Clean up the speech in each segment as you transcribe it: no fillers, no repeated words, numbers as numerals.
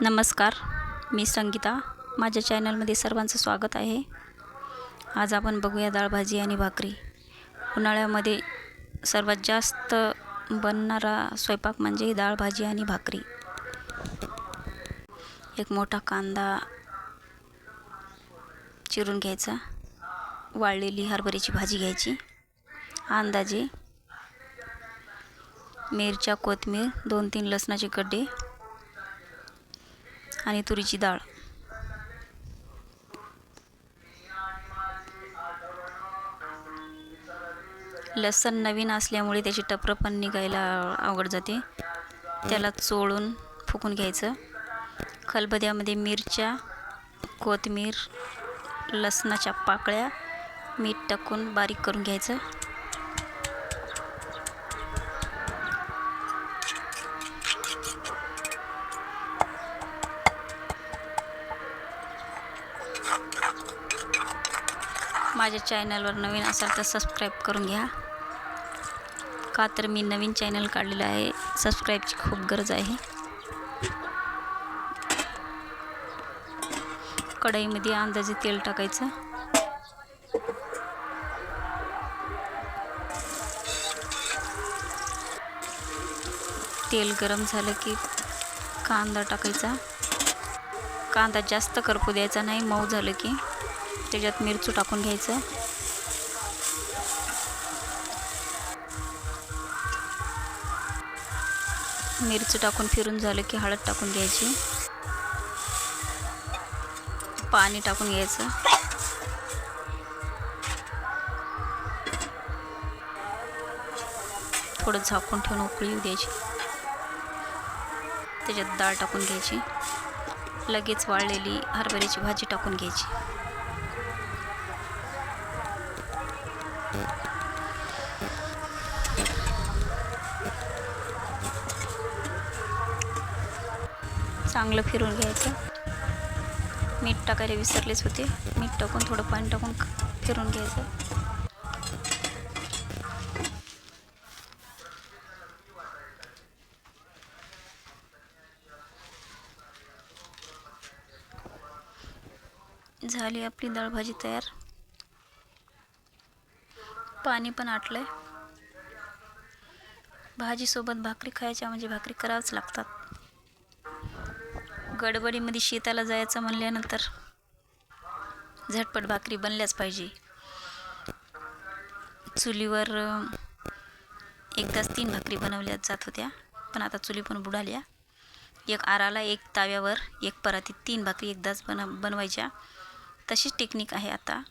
नमस्कार, मी संगीता. माझ्या चॅनलमध्ये सर्वांचं स्वागत आहे. आज आपण बघूया डाळ भाजी आणि भाकरी. उन्हाळ्यामध्ये सर्वात जास्त बनणारा स्वयंपाक म्हणजे डाळ भाजी आणि भाकरी. एक मोठा कांदा चिरून घ्यायचा, वाळलेली हरभऱ्याची भाजी घ्यायची, अंदाजे मिरच्या, कोथिंबीर, 2-3 लसणाचे गड्डे आणि तुरीची डाळ. लसण नवीन असल्यामुळे त्याची टपरं पण निघायला अवघड जाते. त्याला चोळून फुकून घ्यायचं. खलबत्त्यामध्ये मिरच्या, कोथिंबीर, लसणाच्या पाकळ्या, मीठ टाकून बारीक करून घ्यायचं. माझ्या चॅनलवर नवीन असाल तर सबस्क्राईब करून घ्या, का तर मी नवीन चॅनल काढलेलं आहे. सबस्क्राईबची खूप गरज आहे. कढईमध्ये अंदाजे तेल टाकायचं. तेल गरम झालं की कांदा टाकायचा. कांदा जास्त करपू द्यायचा नाही. मऊ झालं की त्याच्यात मिरची टाकून घ्यायचं. मिरची टाकून फिरून झालं की हळद टाकून घ्यायची. पाणी टाकून घ्यायचं. थोडं झाकून ठेवून उकळी येऊ द्यायची. त्याच्यात डाळ टाकून घ्यायची. लगेच वाळलेली हरभऱ्याची भाजी टाकून घ्यायची. चांगलं फिरून घ्यायचं. मीठ टाकायला विसरलेच होते. मीठ टाकून थोडं पाणी टाकून फिरून घ्यायचं. झाली आपली डाळ भाजी तयार. पाणी पण आटलंय. भाजीसोबत भाकरी खायच्या म्हणजे भाकरी करावंच लागतात. गडबडीमध्ये शेताला जायचं म्हणल्यानंतर झटपट भाकरी बनल्याच पाहिजे. चुलीवर एकदाच 3 भाकरी बनवल्या जात होत्या, पण आता चुली पण बुडाल्या. एक आराला, एक ताव्यावर, एक परातीत 3 भाकरी एकदाच बनवायच्या. तशीच टेक्निक आहे आता.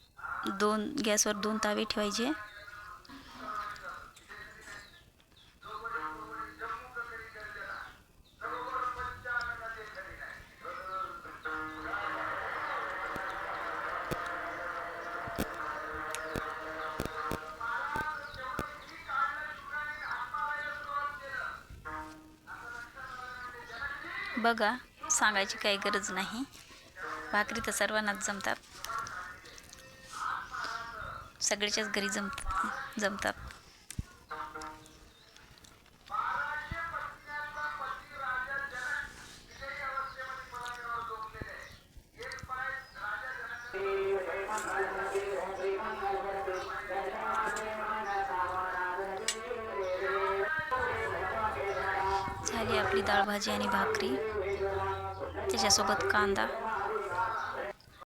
गॅसवर 2 तावे ठेवायचे. बघा, सांगायची काही गरज नाही. भाकरी तर सर्वांनाच जमतात. सगळ्याच्याच घरी जमतात. झाली आपली डाळ भाजी आणि भाकरी. त्याच्यासोबत कांदा.